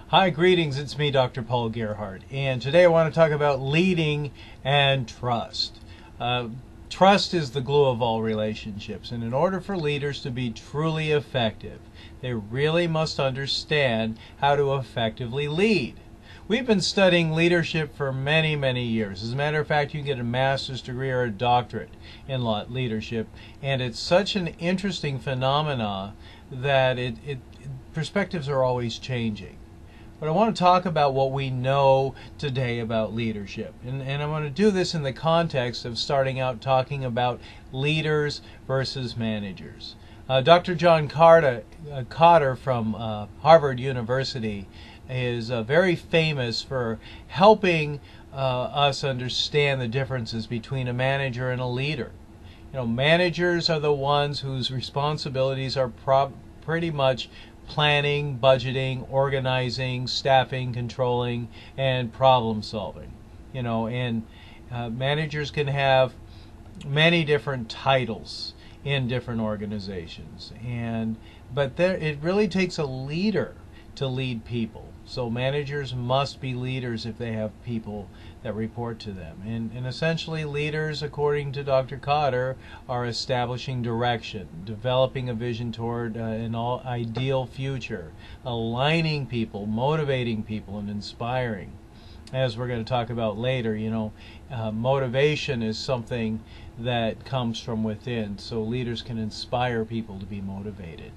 Hi, greetings. It's me, Dr. Paul Gerhardt, and today I want to talk about leading and trust. Trust is the glue of all relationships, and in order for leaders to be truly effective, they really must understand how to effectively lead. We've been studying leadership for many, many years. As a matter of fact, you can get a master's degree or a doctorate in leadership, and it's such an interesting phenomena that perspectives are always changing. But I want to talk about what we know today about leadership. And I want to do this in the context of starting out talking about leaders versus managers. Dr. John Cotter from Harvard University is very famous for helping us understand the differences between a manager and a leader. You know, managers are the ones whose responsibilities are pretty much planning, budgeting, organizing, staffing, controlling, and problem solving. You know, and managers can have many different titles in different organizations, but it really takes a leader to lead people. So managers must be leaders if they have people that report to them. And essentially leaders, according to Dr. Cotter, are establishing direction, developing a vision toward an ideal future, aligning people, motivating people, and inspiring. As we're going to talk about later, you know, motivation is something that comes from within, so leaders can inspire people to be motivated.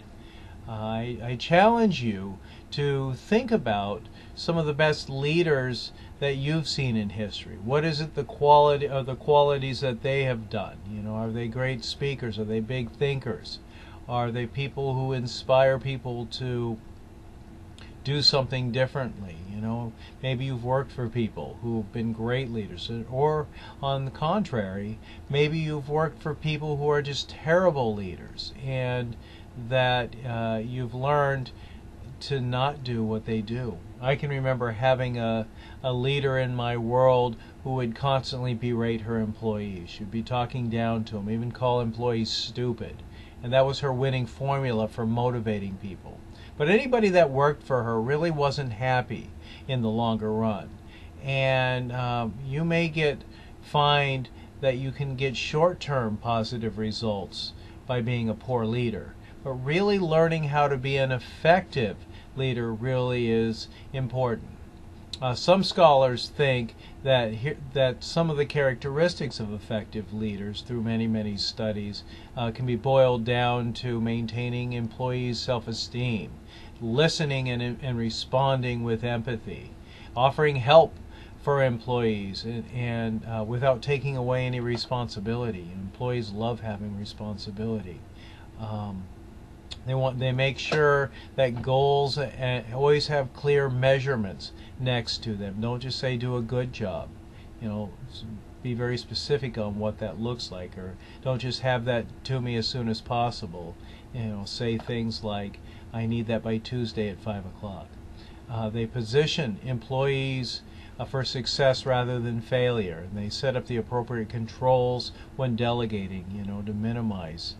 I challenge you to think about some of the best leaders that you've seen in history. What is it the qualities that they have done? You know, are they great speakers? Are they big thinkers? Are they people who inspire people to do something differently? You know, maybe you've worked for people who've been great leaders, or on the contrary, maybe you've worked for people who are just terrible leaders, and that you've learned to not do what they do. I can remember having a leader in my world who would constantly berate her employees. She'd be talking down to them, even call employees stupid. And that was her winning formula for motivating people. But anybody that worked for her really wasn't happy in the longer run. And you may find that you can get short-term positive results by being a poor leader. But really learning how to be an effective leader really is important. Some scholars think that some of the characteristics of effective leaders, through many, many studies, can be boiled down to maintaining employees' self-esteem, listening and responding with empathy, offering help for employees and without taking away any responsibility. Employees love having responsibility. They make sure that goals always have clear measurements next to them. Don't just say do a good job. You know, be very specific on what that looks like, or don't just have that to me as soon as possible. You know, say things like, I need that by Tuesday at 5 o'clock. They position employees for success rather than failure. And they set up the appropriate controls when delegating, you know, to minimize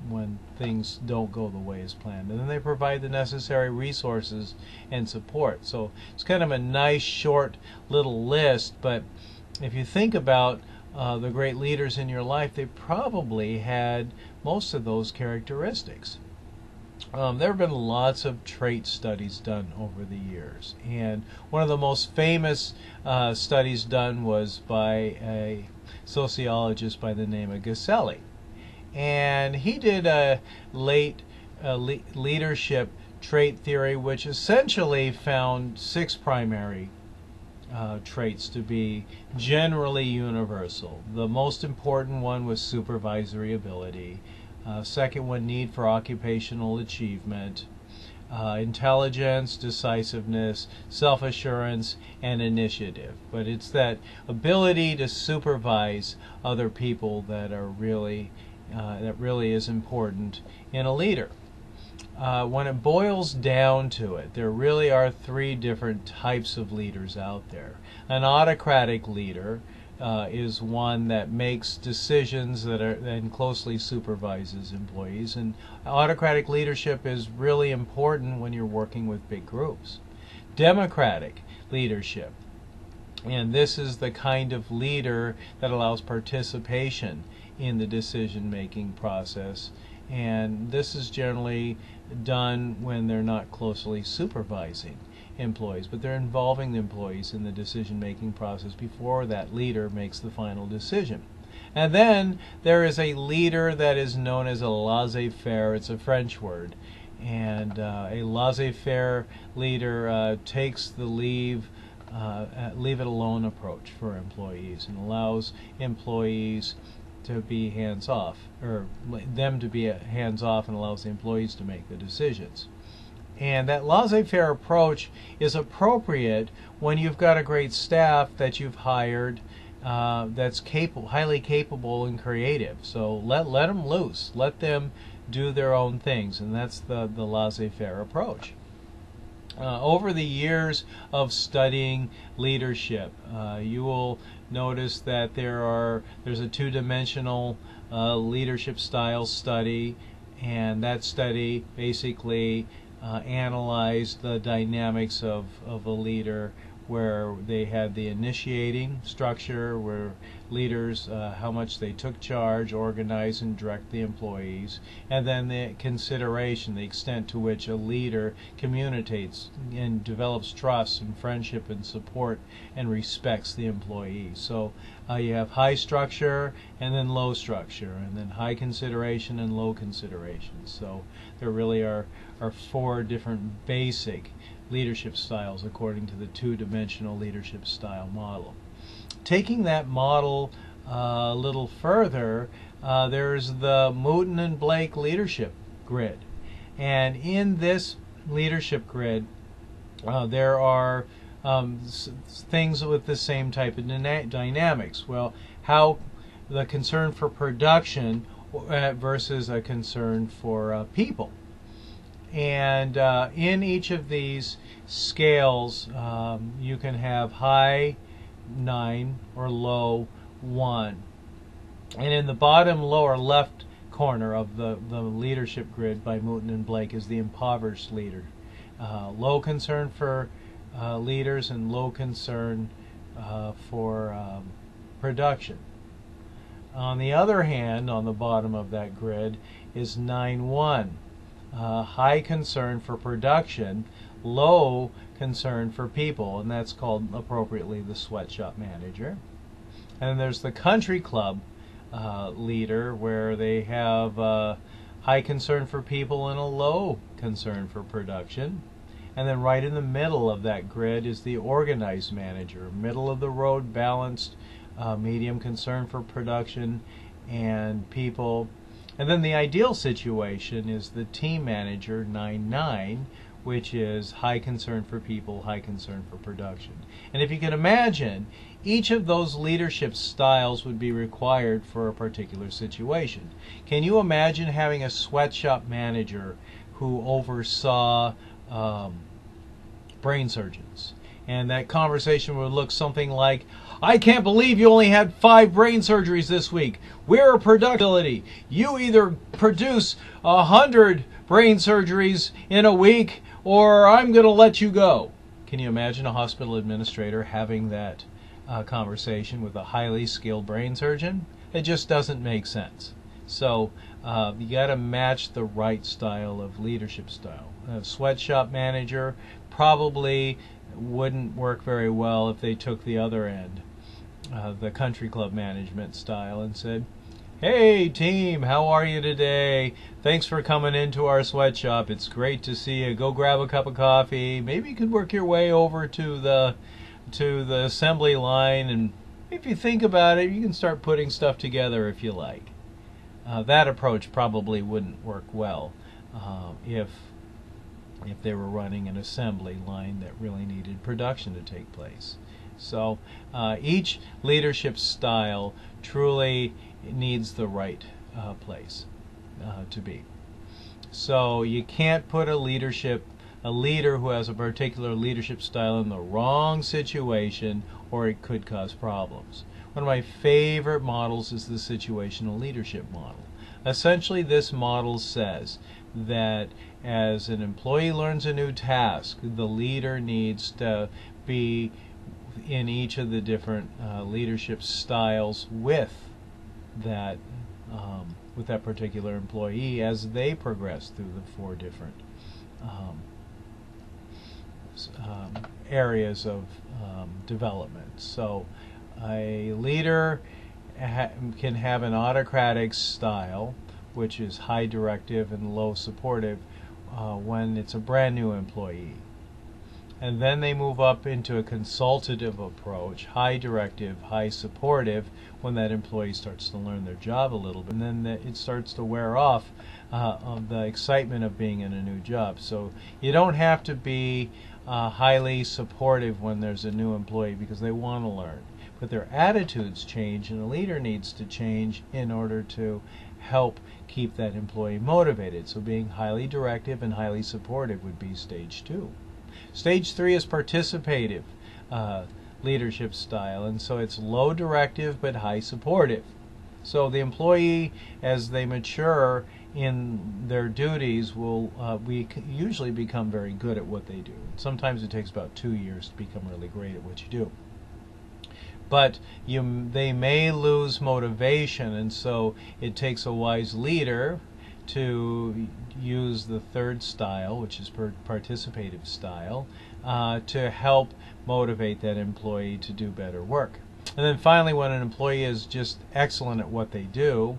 when things don't go the way as planned. And then they provide the necessary resources and support. So it's kind of a nice short little list, but if you think about the great leaders in your life, they probably had most of those characteristics. There have been lots of trait studies done over the years, and one of the most famous studies done was by a sociologist by the name of Gaselli. And he did a leadership trait theory, which essentially found 6 primary traits to be generally universal. The most important one was supervisory ability. Second one, need for occupational achievement. Intelligence, decisiveness, self-assurance, and initiative. But it's that ability to supervise other people that really is important in a leader. When it boils down to it, there really are 3 different types of leaders out there. An autocratic leader is one that makes decisions and closely supervises employees. And autocratic leadership is really important when you're working with big groups. democratic leadership. And this is the kind of leader that allows participation in the decision-making process. And this is generally done when they're not closely supervising employees, but they're involving the employees in the decision-making process before that leader makes the final decision. And then there is a leader that is known as a laissez-faire. It's a French word. And a laissez-faire leader takes the leave it alone approach for employees and allows employees to be hands-off, or them to be hands-off, and allows the employees to make the decisions. And that laissez-faire approach is appropriate when you've got a great staff that you've hired that's highly capable and creative. So let them loose, let them do their own things, and that's the laissez-faire approach. Over the years of studying leadership, you will notice that there's a two-dimensional leadership style study, and that study basically analyzed the dynamics of a leader, where they had the initiating structure, where leaders, how much they took charge, organize, and direct the employees, and then the consideration, the extent to which a leader communicates and develops trust and friendship and support and respects the employees. So you have high structure and then low structure, and then high consideration and low consideration. So there really are four different basic leadership styles according to the two-dimensional leadership style model. Taking that model a little further, there's the Moutain and Blake leadership grid. And in this leadership grid, there are things with the same type of dynamics. Well, how the concern for production versus a concern for people. And in each of these scales, you can have high 9 or low 1. And in the bottom lower left corner of the leadership grid by Moutain and Blake is the impoverished leader. Low concern for leaders and low concern for production. On the other hand, on the bottom of that grid is 9-1. High concern for production, low concern for people, and that's called appropriately the sweatshop manager. And there's the country club leader, where they have high concern for people and a low concern for production. And then right in the middle of that grid is the organized manager, middle of the road, balanced, medium concern for production and people. And then the ideal situation is the team manager, 9-9, which is high concern for people, high concern for production. And if you can imagine, each of those leadership styles would be required for a particular situation. Can you imagine having a sweatshop manager who oversaw brain surgeons? And that conversation would look something like, I can't believe you only had 5 brain surgeries this week. We're a productivity. You either produce 100 brain surgeries in a week, or I'm going to let you go. Can you imagine a hospital administrator having that conversation with a highly skilled brain surgeon? It just doesn't make sense. So you got to match the right style of leadership style. A sweatshop manager probably wouldn't work very well if they took the other end, the country club management style, and said, hey team, how are you today? Thanks for coming into our sweatshop. It's great to see you. Go grab a cup of coffee. Maybe you could work your way over to the assembly line, and if you think about it, you can start putting stuff together if you like. That approach probably wouldn't work well if they were running an assembly line that really needed production to take place. So each leadership style truly needs the right place to be. So you can't put a leader who has a particular leadership style in the wrong situation, or it could cause problems. One of my favorite models is the situational leadership model. Essentially, this model says that as an employee learns a new task, the leader needs to be in each of the different leadership styles that with that particular employee as they progress through the 4 different areas of development. So a leader can have an autocratic style, which is high directive and low supportive when it's a brand new employee. And then they move up into a consultative approach, high directive, high supportive, when that employee starts to learn their job a little bit. And then it starts to wear off of the excitement of being in a new job. So you don't have to be highly supportive when there's a new employee because they want to learn. But their attitudes change, and a leader needs to change in order to help keep that employee motivated. So being highly directive and highly supportive would be stage 2. Stage 3 is participative leadership style, and so it's low directive but high supportive. So the employee, as they mature in their duties, will usually become very good at what they do. Sometimes it takes about 2 years to become really great at what you do. But they may lose motivation, and so it takes a wise leader to use the 3rd style, which is participative style, to help motivate that employee to do better work. And then finally, when an employee is just excellent at what they do,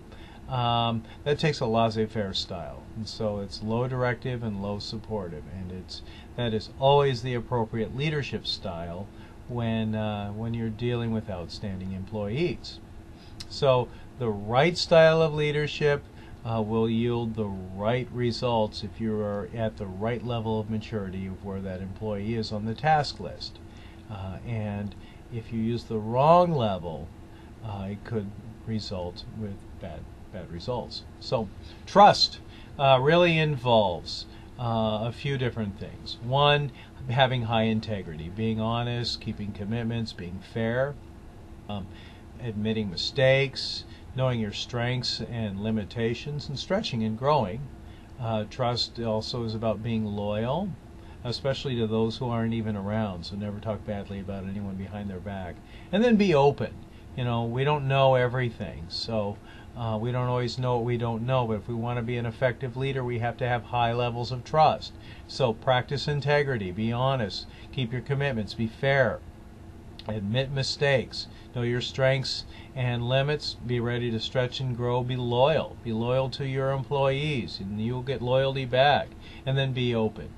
that takes a laissez-faire style. And so it's low directive and low supportive, and that is always the appropriate leadership style when you're dealing with outstanding employees. So the right style of leadership will yield the right results if you are at the right level of maturity of where that employee is on the task list. And if you use the wrong level, it could result with bad results. So trust really involves a few different things. One, having high integrity, being honest, keeping commitments, being fair, admitting mistakes, knowing your strengths and limitations, and stretching and growing. Trust also is about being loyal, especially to those who aren't even around, so never talk badly about anyone behind their back. And then be open. We don't know everything, so we don't always know what we don't know, but if we want to be an effective leader, we have to have high levels of trust. So practice integrity, be honest, keep your commitments, be fair, admit mistakes, know your strengths and limits, be ready to stretch and grow, be loyal to your employees, and you'll get loyalty back, and then be open.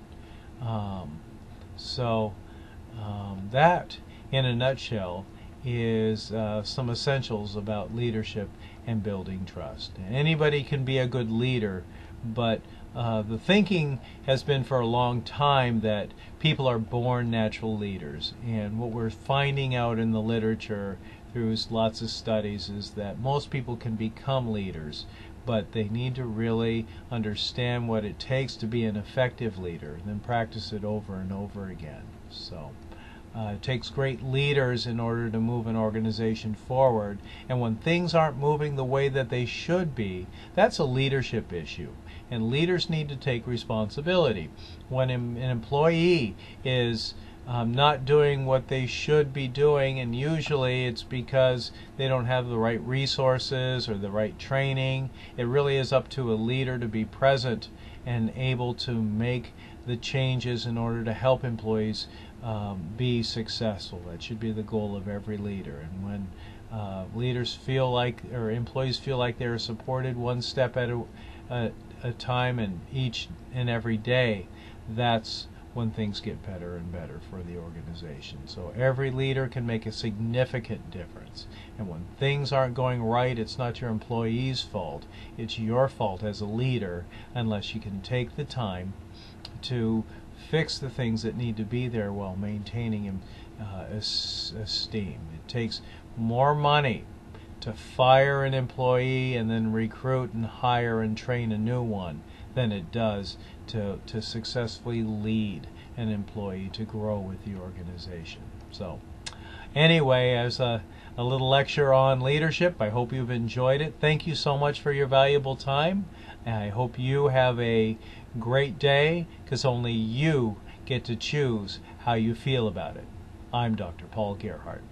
That, in a nutshell, is some essentials about leadership and building trust. Anybody can be a good leader, but the thinking has been for a long time that people are born natural leaders, and what we're finding out in the literature through lots of studies is that most people can become leaders, but they need to really understand what it takes to be an effective leader and then practice it over and over again. So it takes great leaders in order to move an organization forward, and when things aren't moving the way that they should be, that's a leadership issue, and leaders need to take responsibility. When an employee is not doing what they should be doing, and usually it's because they don't have the right resources or the right training, it really is up to a leader to be present and able to make the changes in order to help employees be successful. That should be the goal of every leader. And when leaders feel like, or employees feel like they're supported one step at a time and each and every day, that's when things get better and better for the organization. So every leader can make a significant difference. And when things aren't going right, it's not your employee's fault. It's your fault as a leader, unless you can take the time to fix the things that need to be there while maintaining esteem. It takes more money to fire an employee and then recruit and hire and train a new one than it does to successfully lead an employee to grow with the organization. So Anyway, as a little lecture on leadership, I hope you've enjoyed it. Thank you so much for your valuable time. And I hope you have a great day, because only you get to choose how you feel about it. I'm Dr. Paul Gerhardt.